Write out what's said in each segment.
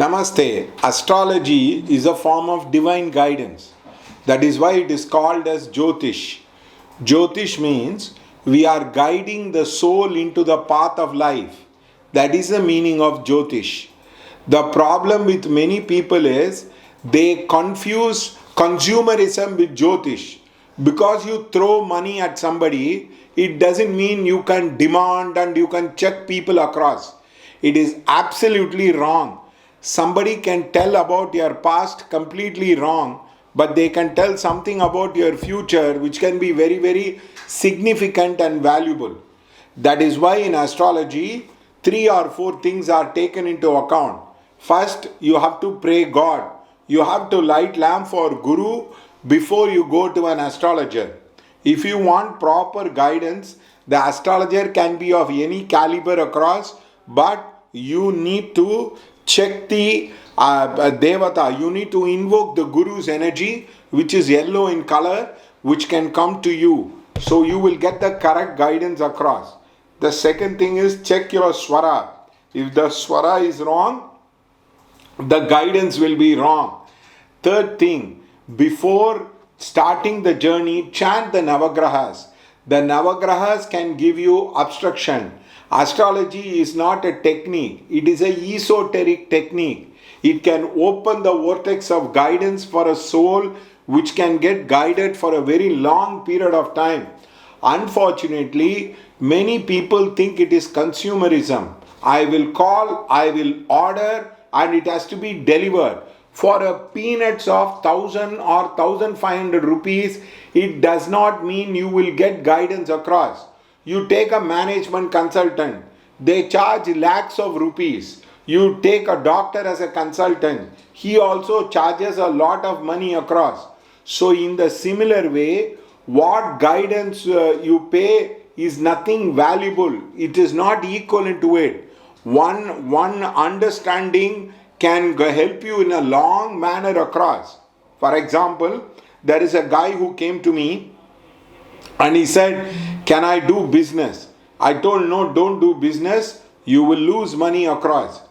Namaste. Astrology is a form of divine guidance. That is why it is called as Jyotish. Jyotish means we are guiding the soul into the path of life. That is the meaning of Jyotish. The problem with many people is they confuse consumerism with Jyotish. Because you throw money at somebody, it doesn't mean you can demand and you can check people across. It is absolutely wrong. Somebody can tell about your past completely wrong, but they can tell something about your future which can be very, very significant and valuable. That is why in astrology, 3 or 4 things are taken into account. First, you have to pray God. You have to light lamp for Guru before you go to an astrologer. If you want proper guidance, the astrologer can be of any caliber across, but you need to check the Devata. You need to invoke the Guru's energy, which is yellow in color, which can come to you. So you will get the correct guidance across. The second thing is check your swara. If the swara is wrong, the guidance will be wrong. Third thing, before starting the journey, chant the Navagrahas. The Navagrahas can give you obstruction. Astrology is not a technique, it is an esoteric technique. It can open the vortex of guidance for a soul which can get guided for a very long period of time. Unfortunately, many people think it is consumerism. I will call, I will order, and it has to be delivered. For a peanuts of 1000 or 1500 rupees, it does not mean you will get guidance across. You take a management consultant, they charge lakhs of rupees. You take a doctor as a consultant, he also charges a lot of money across. So in the similar way, what guidance you pay is nothing valuable. It is not equivalent to it. One understanding can help you in a long manner across. For example, there is a guy who came to me and he said, can I do business? I told, no, don't do business. You will lose money across.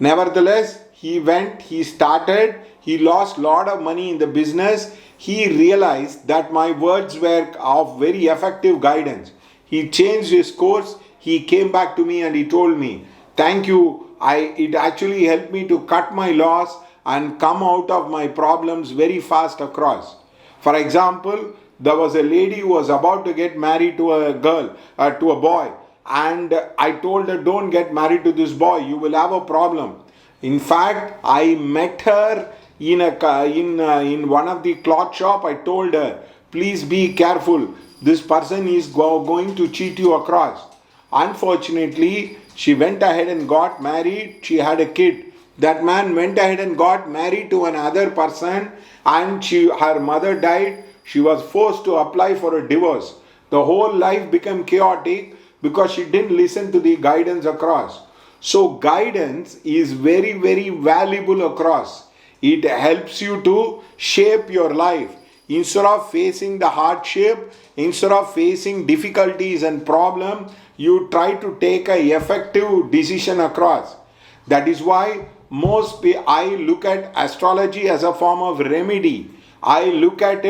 Nevertheless, he went, he started, he lost a lot of money in the business. He realized that my words were of very effective guidance. He changed his course. He came back to me and he told me, thank you. It actually helped me to cut my loss and come out of my problems very fast across. For example, there was a lady who was about to get married to a girl, to a boy. And I told her, don't get married to this boy. You will have a problem. In fact, I met her in one of the cloth shop. I told her, please be careful. This person is going to cheat you across. Unfortunately, she went ahead and got married. She had a kid. That man went ahead and got married to another person, and her mother died. She was forced to apply for a divorce. The whole life became chaotic because she didn't listen to the guidance across. So guidance is very, very valuable across. It helps you to shape your life. Instead of facing the hardship, instead of facing difficulties and problems, you try to take an effective decision across. That is why I look at astrology as a form of remedy. I look at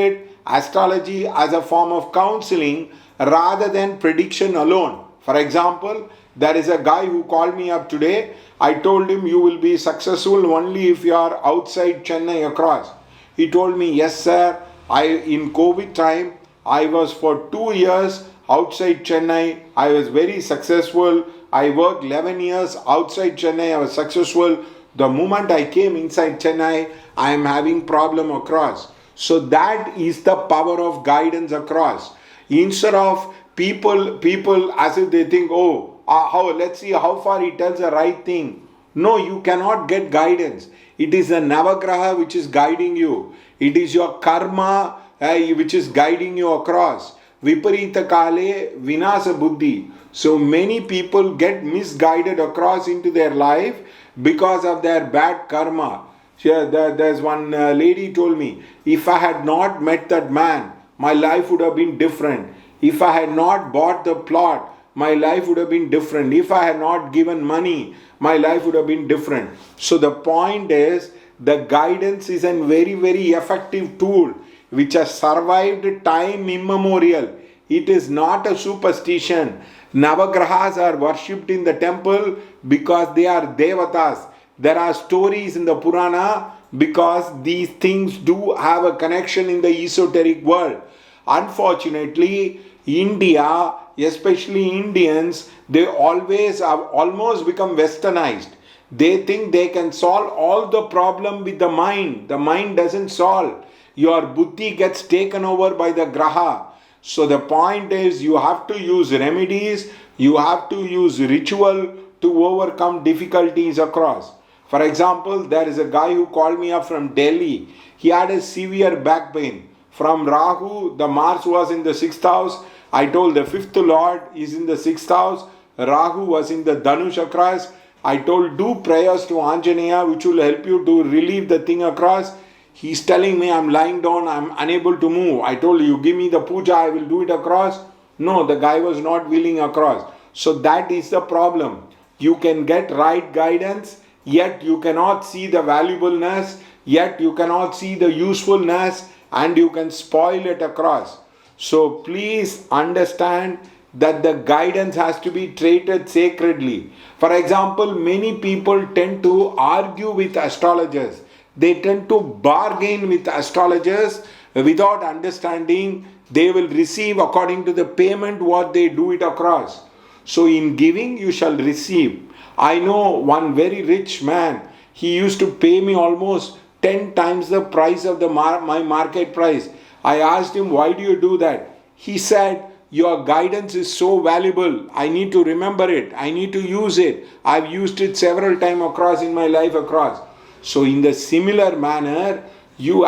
astrology as a form of counseling rather than prediction alone. For example, there is a guy who called me up today. I told him you will be successful only if you are outside Chennai across. He told me, yes sir, in COVID time, I was for 2 years outside Chennai. I was very successful. I worked 11 years outside Chennai. I was successful. The moment I came inside Chennai, I am having problem across. So that is the power of guidance across. Instead of people as if they think, let's see how far he tells the right thing. No, you cannot get guidance. It is the Navagraha which is guiding you. It is your karma which is guiding you across. Viparita kale vinasa buddhi. So many people get misguided across into their life because of their bad karma. There's one lady told me, if I had not met that man, my life would have been different. If I had not bought the plot, my life would have been different. If I had not given money, my life would have been different. So the point is, the guidance is a very, very effective tool which has survived time immemorial. It is not a superstition. Navagrahas are worshipped in the temple because they are devatas. There are stories in the Purana because these things do have a connection in the esoteric world. Unfortunately, India, especially Indians, they always have almost become westernized. They think they can solve all the problem with the mind. The mind doesn't solve. Your buddhi gets taken over by the graha. So the point is, you have to use remedies, you have to use ritual to overcome difficulties across. For example, there is a guy who called me up from Delhi. He had a severe back pain. From Rahu, the Mars was in the 6th house. I told the 5th Lord is in the 6th house. Rahu was in the Dhanu chakras. I told, do prayers to Anjaneya which will help you to relieve the thing across. He's telling me, I'm lying down, I'm unable to move. I told you, give me the puja, I will do it across. No, the guy was not willing across. So that is the problem. You can get right guidance, yet you cannot see the valuableness, yet you cannot see the usefulness, and you can spoil it across. So please understand that the guidance has to be treated sacredly. For example, many people tend to argue with astrologers. They tend to bargain with astrologers without understanding they will receive according to the payment what they do it across. So in giving you shall receive. I know one very rich man, he used to pay me almost 10 times the price of my market price. I asked him, why do you do that? He said, your guidance is so valuable. I need to remember it. I need to use it. I've used it several times across in my life across. So in the similar manner, you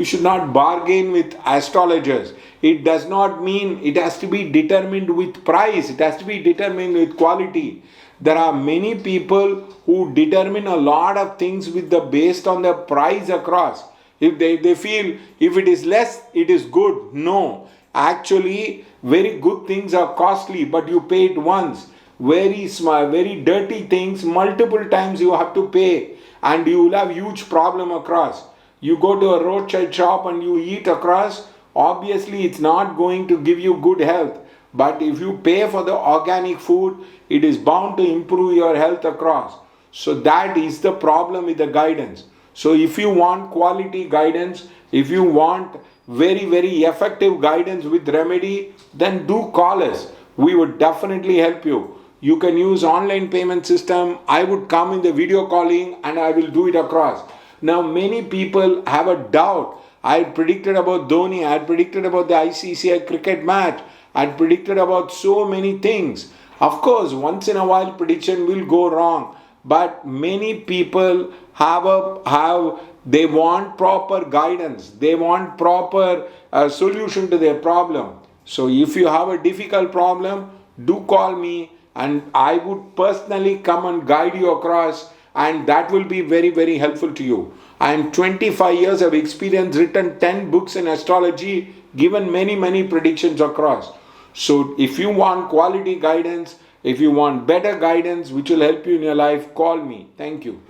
should not bargain with astrologers. It does not mean it has to be determined with price. It has to be determined with quality. There are many people who determine a lot of things based on the price across. If they feel if it is less, it is good. No. Actually, very good things are costly, but you pay it once. Very small, very dirty things, multiple times you have to pay, and you will have huge problem across. You go to a roadside shop and you eat across, obviously it's not going to give you good health. But if you pay for the organic food, it is bound to improve your health across. So that is the problem with the guidance. So if you want quality guidance, if you want very, very effective guidance with remedy, then do call us. We would definitely help you. You can use online payment system. I would come in the video calling and I will do it across. Now many people have a doubt. I had predicted about Dhoni, I had predicted about the ICC cricket match, I had predicted about so many things. Of course, once in a while prediction will go wrong, but many people they want proper guidance, they want proper solution to their problem. So if you have a difficult problem, do call me and I would personally come and guide you across, and that will be very, very helpful to you. I am 25 years of experience, written 10 books in astrology, given many, many predictions across. So if you want quality guidance, if you want better guidance which will help you in your life, call me. Thank you.